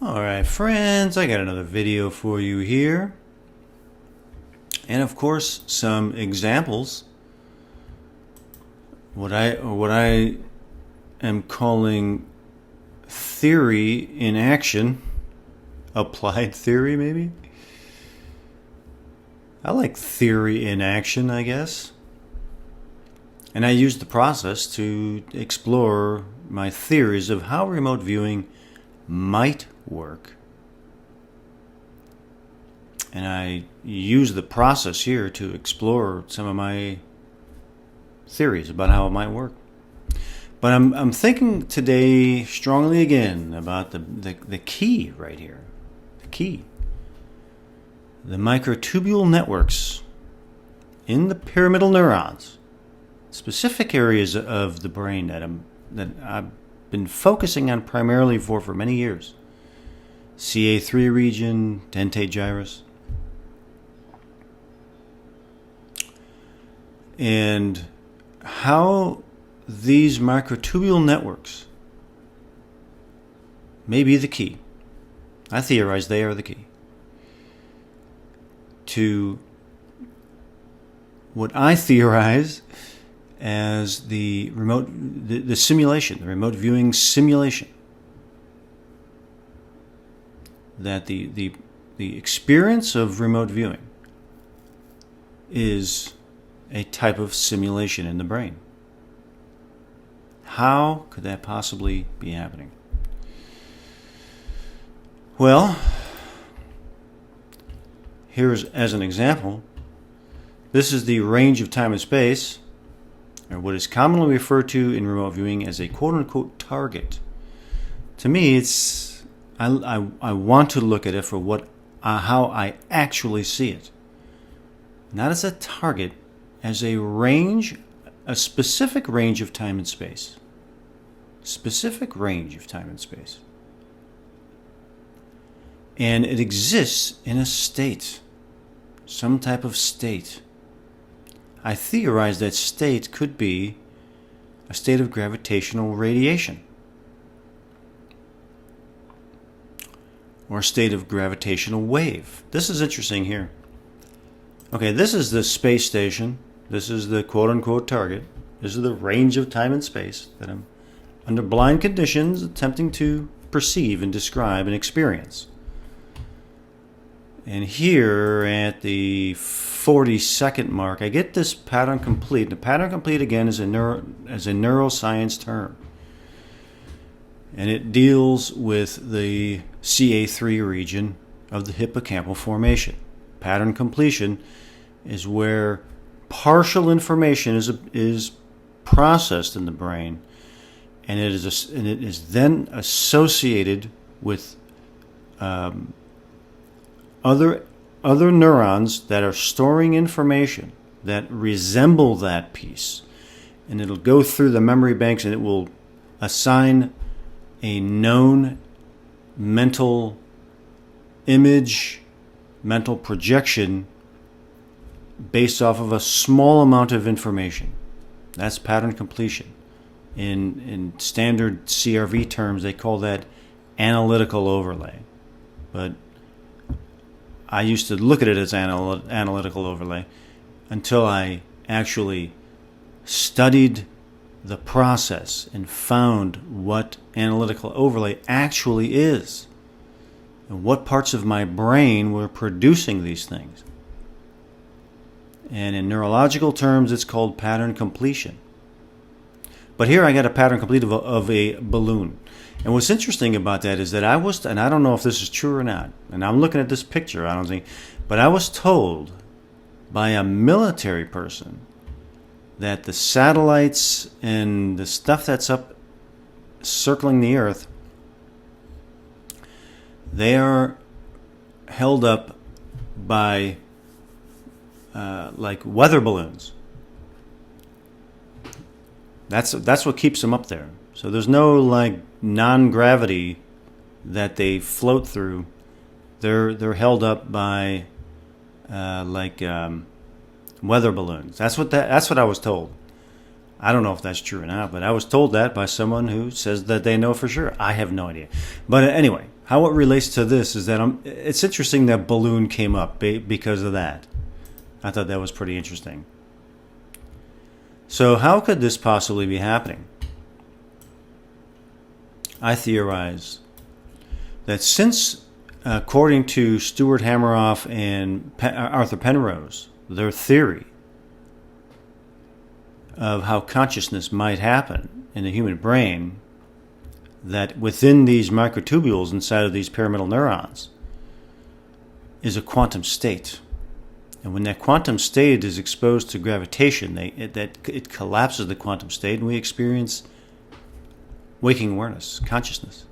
Alright friends, I got another video for you here. And of course some examples. What I am calling theory in action. Applied theory maybe? I like theory in action, I guess. And I use the process to explore my theories of how remote viewing might work. And I use the process here to explore some of my theories about how it might work. But I'm thinking today strongly again about the key right here. The key. The microtubule networks in the pyramidal neurons. Specific areas of the brain that I've been focusing on primarily for many years. CA3 region, dentate gyrus. And how these microtubule networks may be the key. I theorize they are the key to what I theorize as the simulation, the remote viewing simulation. That the experience of remote viewing is a type of simulation in the brain. How could that possibly be happening? Well, here's as an example. This is the range of time and space, or what is commonly referred to in remote viewing as a quote-unquote target. To me, it's I want to look at it for how I actually see it. Not as a target, as a range, a specific range of time and space. Specific range of time and space. And it exists in a state, some type of state. I theorize that state could be a state of gravitational radiation, or a state of gravitational wave. This is interesting here. Okay, this is the space station. This is the quote-unquote target. This is the range of time and space that I'm, under blind conditions, attempting to perceive and describe and experience. And here at the 40-second mark, I get this pattern complete. The pattern complete, again, is a neuroscience term. And it deals with the CA3 region of the hippocampal formation. Pattern completion is where partial information is processed in the brain, and it is then associated with other neurons that are storing information that resemble that piece, and it'll go through the memory banks and it will assign a known mental image, mental projection based off of a small amount of information. That's pattern completion. In standard CRV terms, they call that analytical overlay. But I used to look at it as analytical overlay until I actually studied the process and found what analytical overlay actually is and what parts of my brain were producing these things. And in neurological terms, it's called pattern completion. But here I got a pattern complete of a balloon. And what's interesting about that is that and I don't know if this is true or not, and I'm looking at this picture, I don't think, but I was told by a military person that the satellites and the stuff that's up circling the Earth, they are held up by like weather balloons. That's what keeps them up there. So there's no like non-gravity that they float through. They're held up by weather balloons. That's what I was told. I don't know if that's true or not, but I was told that by someone who says that they know for sure. I have no idea. But anyway, how it relates to this is that it's interesting that balloon came up because of that. I thought that was pretty interesting. So how could this possibly be happening? I theorize that since, according to Stuart Hameroff and Arthur Penrose, their theory of how consciousness might happen in the human brain, that within these microtubules inside of these pyramidal neurons is a quantum state. And when that quantum state is exposed to gravitation, it collapses the quantum state, and we experience waking awareness, consciousness.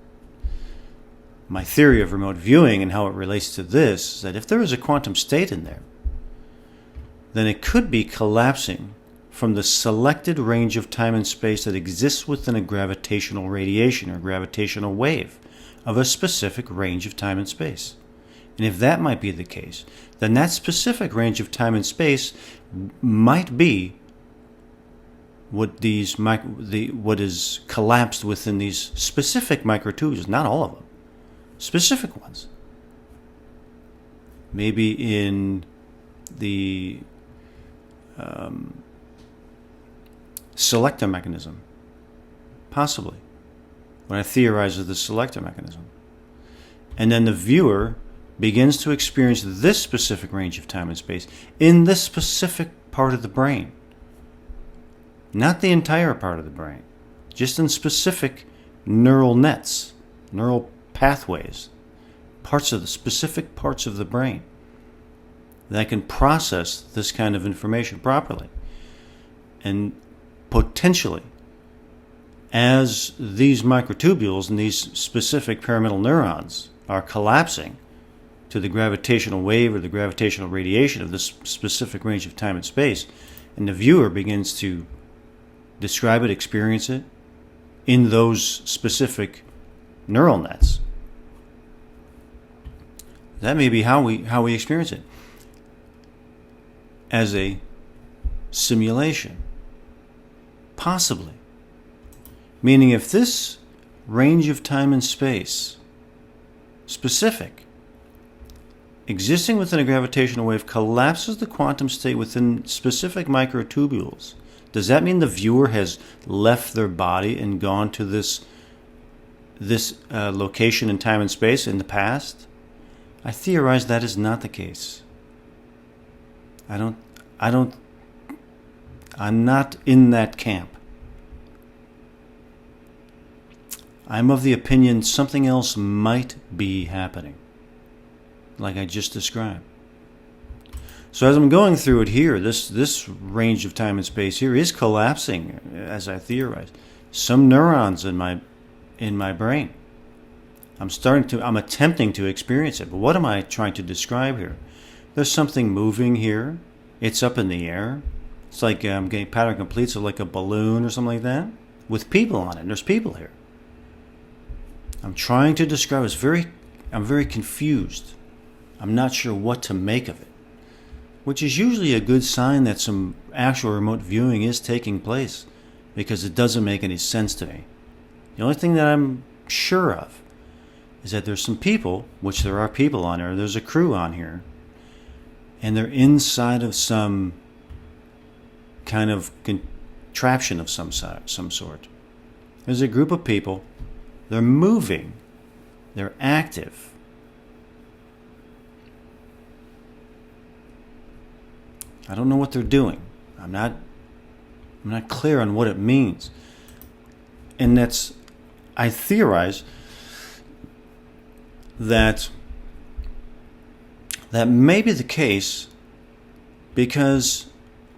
My theory of remote viewing and how it relates to this is that if there is a quantum state in there, then it could be collapsing from the selected range of time and space that exists within a gravitational radiation or gravitational wave of a specific range of time and space. And if that might be the case, then that specific range of time and space might be what is collapsed within these specific microtubules, not all of them, specific ones. Maybe in the selector mechanism, possibly. What I theorize is the selector mechanism. And then the viewer begins to experience this specific range of time and space in this specific part of the brain. Not the entire part of the brain, just in specific neural nets, neural pathways, specific parts of the brain that can process this kind of information properly. And potentially, as these microtubules and these specific pyramidal neurons are collapsing to the gravitational wave or the gravitational radiation of this specific range of time and space, and the viewer begins to describe it, experience it in those specific neural nets, that may be how we experience it, as a simulation. Possibly. Meaning if this range of time and space, specific, existing within a gravitational wave, collapses the quantum state within specific microtubules, does that mean the viewer has left their body and gone to this location in time and space in the past? I theorize that is not the case. I'm not in that camp. I'm of the opinion something else might be happening, like I just described. So as I'm going through it here, this range of time and space here is collapsing, as I theorize. Some neurons in my brain. I'm attempting to experience it, but what am I trying to describe here? There's something moving here. It's up in the air. It's like getting pattern complete, so like a balloon or something like that, with people on it. And there's people here. I'm trying to describe it. I'm very confused. I'm not sure what to make of it, which is usually a good sign that some actual remote viewing is taking place, because it doesn't make any sense to me. The only thing that I'm sure of is that there's some people, which there are people on there, there's a crew on here, and they're inside of some kind of contraption of some sort. There's a group of people. They're moving. They're active. I don't know what they're doing. I'm not clear on what it means. And I theorize that may be the case because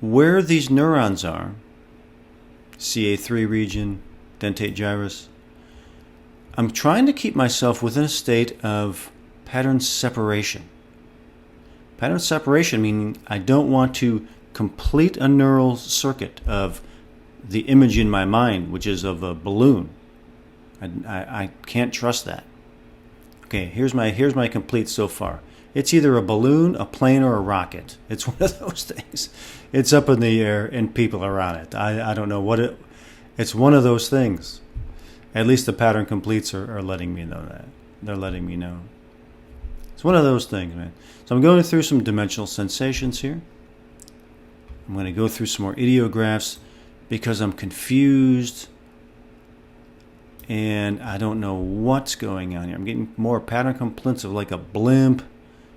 where these neurons are, CA3 region, dentate gyrus, I'm trying to keep myself within a state of pattern separation. Pattern separation meaning I don't want to complete a neural circuit of the image in my mind, which is of a balloon. I can't trust that. Okay, here's my complete so far. It's either a balloon, a plane, or a rocket. It's one of those things. It's up in the air and people are on it. I don't know what it's one of those things. At least the pattern completes are letting me know that. they're letting me know. It's one of those things, man. So I'm going through some dimensional sensations here. I'm going to go through some more ideographs because I'm confused and I don't know what's going on here. I'm getting more pattern completensive, like a blimp,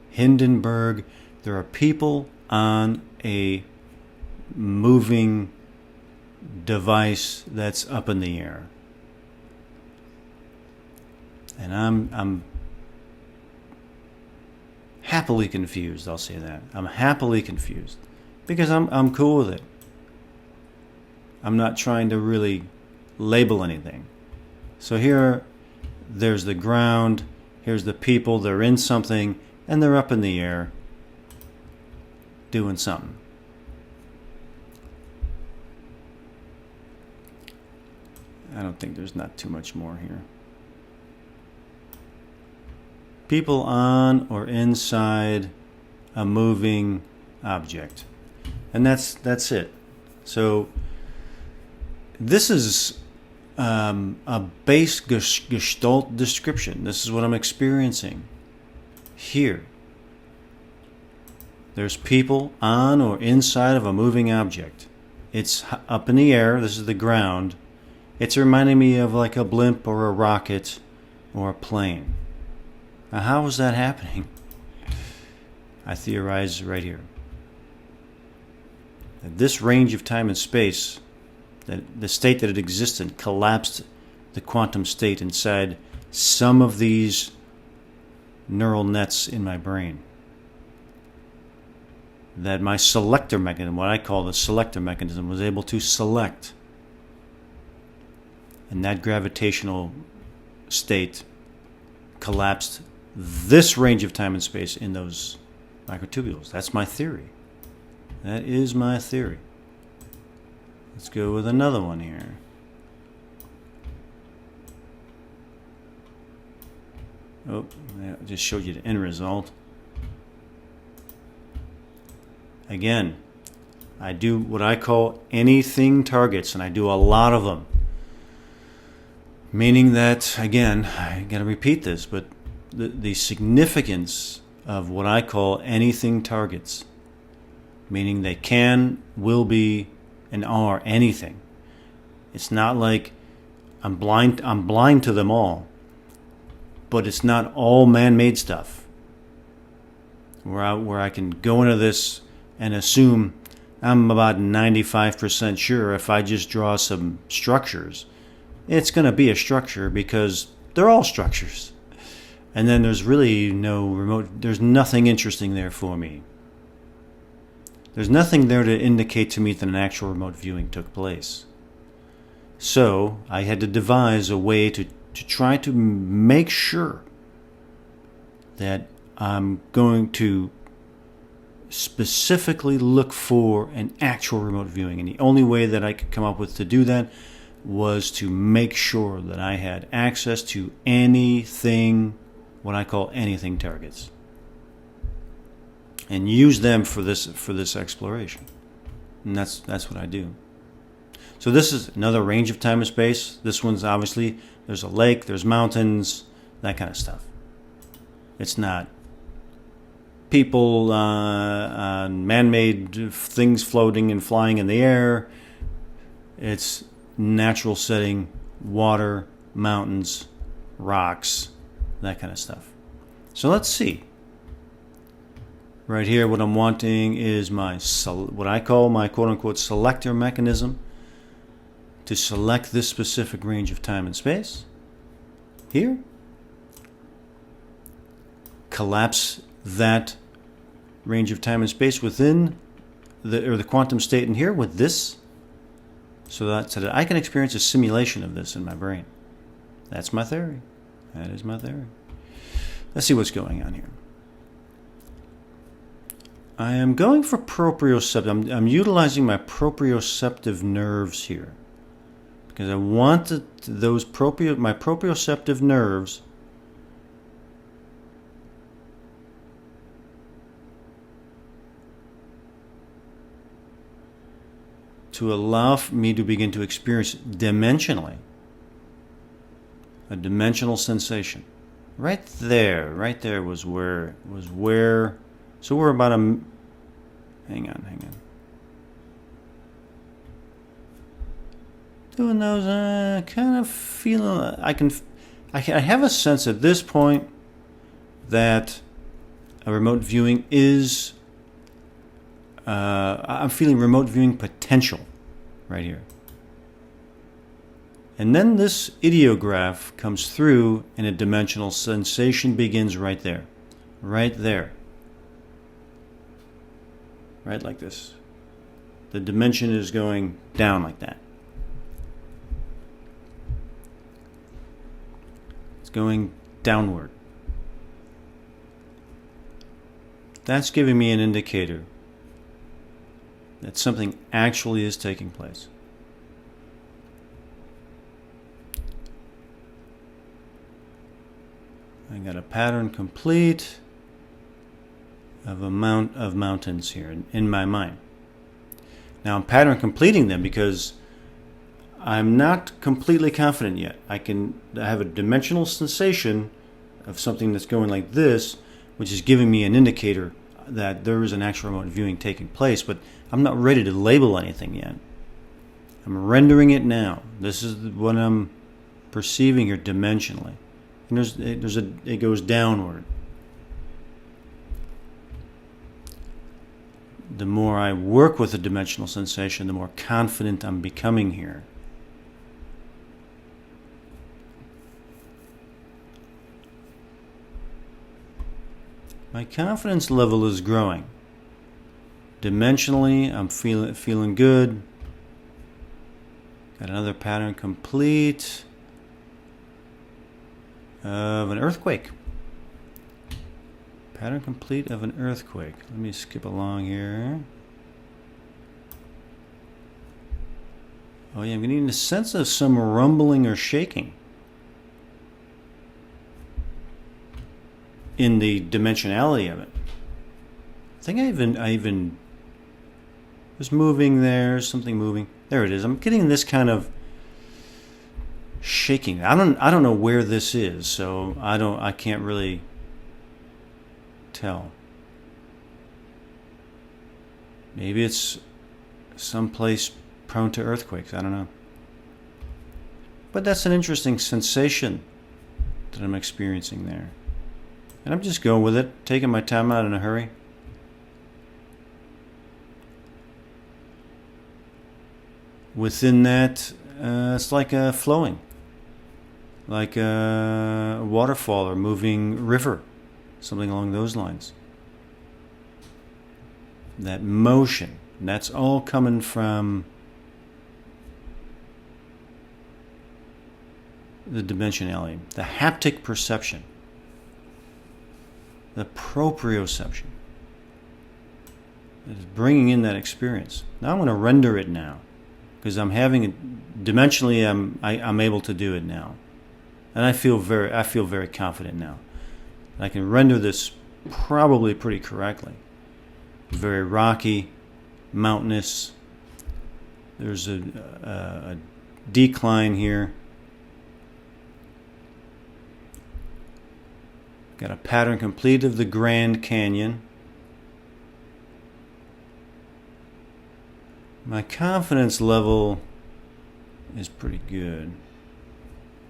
Hindenburg. There are people on a moving device that's up in the air. And I'm happily confused, I'll say that. I'm happily confused because I'm cool with it. I'm not trying to really label anything. So here, there's the ground, here's the people, they're in something, and they're up in the air doing something. I don't think there's not too much more here. People on or inside a moving object. And that's it. So this is a base gestalt description. This is what I'm experiencing here. There's people on or inside of a moving object. It's up in the air. This is the ground. It's reminding me of like a blimp or a rocket or a plane. Now, how is that happening? I theorize right here. That this range of time and space, that the state that it exists in, collapsed the quantum state inside some of these neural nets in my brain. That my selector mechanism, what I call the selector mechanism, was able to select. And that gravitational state collapsed this range of time and space in those microtubules. That's my theory. That is my theory. Let's go with another one here. Oh, I just showed you the end result. Again, I do what I call anything targets, and I do a lot of them. Meaning that, again, I gotta repeat this, but the significance of what I call anything targets, meaning they can, will be, and are anything. It's not like I'm blind to them all, but it's not all man-made stuff where I can go into this and assume I'm about 95% sure if I just draw some structures, it's going to be a structure because they're all structures. And then there's really there's nothing interesting there for me. There's nothing there to indicate to me that an actual remote viewing took place. So I had to devise a way to try to make sure that I'm going to specifically look for an actual remote viewing. And the only way that I could come up with to do that was to make sure that I had access to anything, what I call anything targets, and use them for this exploration. And that's what I do. So this is another range of time and space. This one's obviously, there's a lake, there's mountains, that kind of stuff. It's not people, man-made things floating and flying in the air. It's natural setting, water, mountains, rocks, that kind of stuff. So let's see. Right here, what I'm wanting is what I call my quote-unquote selector mechanism to select this specific range of time and space. Here. Collapse that range of time and space within the quantum state in here with this, so that I can experience a simulation of this in my brain. That's my theory. That is my theory. Let's see what's going on here. I am going for proprioceptive. I'm utilizing my proprioceptive nerves here because I want my proprioceptive nerves to allow me to begin to experience dimensionally a dimensional sensation. Right there was where. So we're about a. Hang on. Doing those, kind of feeling. I have a sense at this point that a remote viewing is. I'm feeling remote viewing potential right here. And then this ideograph comes through and a dimensional sensation begins right there. Right there. Right like this. The dimension is going down like that. It's going downward. That's giving me an indicator that something actually is taking place. I got a pattern complete of amount of mountains here in my mind. Now I'm pattern completing them because I'm not completely confident yet. I have a dimensional sensation of something that's going like this, which is giving me an indicator that there is an actual remote viewing taking place, but I'm not ready to label anything yet. I'm rendering it now. This is what I'm perceiving here dimensionally. And it goes downward. The more I work with a dimensional sensation, the more confident I'm becoming here. My confidence level is growing. Dimensionally, I'm feeling good. Got another pattern complete of an earthquake. Pattern complete of an earthquake. Let me skip along here. Oh yeah, I'm getting a sense of some rumbling or shaking in the dimensionality of it. I think I even was moving there, something moving. There it is. I'm getting this kind of shaking. I don't know where this is, so I can't really tell. Maybe it's someplace prone to earthquakes. I don't know. But that's an interesting sensation that I'm experiencing there. And I'm just going with it, taking my time, not in a hurry. Within that, it's like a flowing, like a waterfall or moving river, something along those lines. That motion, that's all coming from the dimensionality, the haptic perception, the proprioception. It is bringing in that experience. Now I'm going to render it now, because I'm having it dimensionally. I'm able to do it now, and I feel very confident now. I can render this probably pretty correctly. Very rocky, mountainous. There's a decline here. Got a pattern complete of the Grand Canyon. My confidence level is pretty good.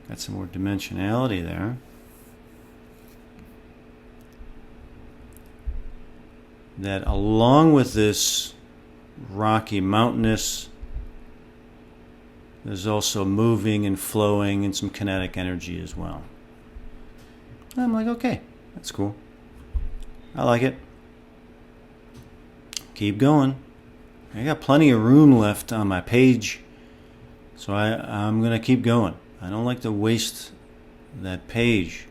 Got some more dimensionality there. That along with this rocky, mountainous, there's also moving and flowing and some kinetic energy as well. I'm like, okay, that's cool. I like it. Keep going. I got plenty of room left on my page, so I'm going to keep going. I don't like to waste that page.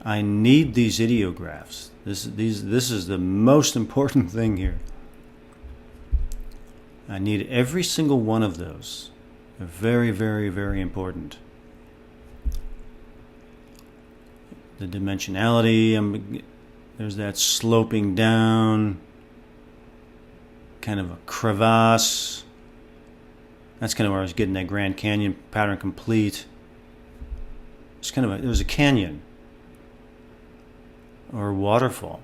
I need these ideographs. This is the most important thing here. I need every single one of those. They're very, very, very important. The dimensionality, there's that sloping down, kind of a crevasse. That's kind of where I was getting that Grand Canyon pattern complete. it's kind of it was a canyon or a waterfall.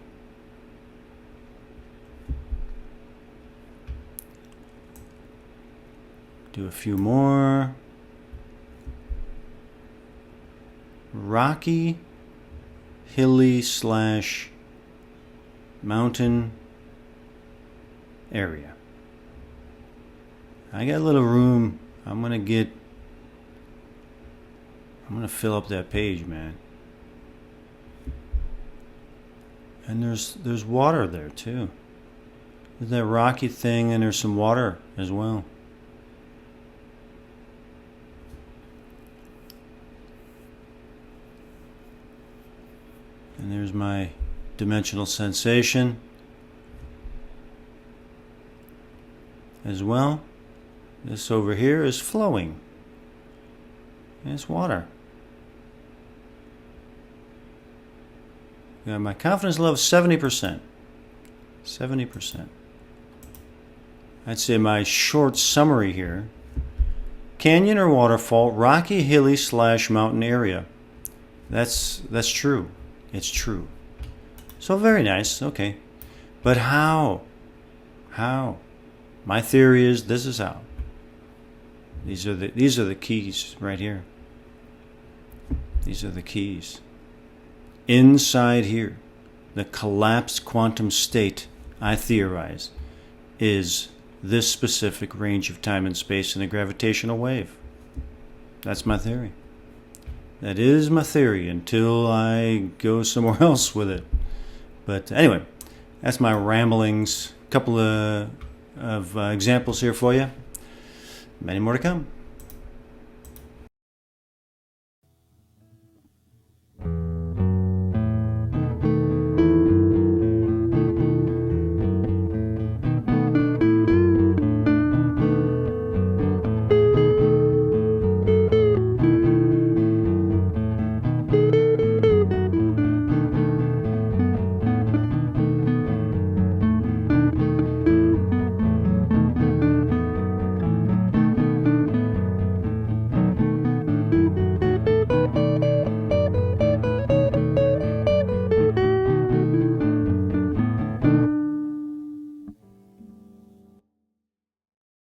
Do a few more. Rocky, hilly slash mountain area. I got a little room. I'm gonna fill up that page, man. And there's water there too. There's that rocky thing, and there's some water as well. And there's my dimensional sensation as well. This over here is flowing. And it's water. Got my confidence level 70%. 70%. I'd say my short summary here. Canyon or waterfall, rocky, hilly slash mountain area. That's true. It's true. So very nice. Okay. But how? How? My theory is this is how. These are the keys right here. These are the keys. Inside here, the collapsed quantum state, I theorize, is this specific range of time and space in a gravitational wave. That's my theory. That is my theory until I go somewhere else with it. But anyway, that's my ramblings. A couple of examples here for you. Many more to come.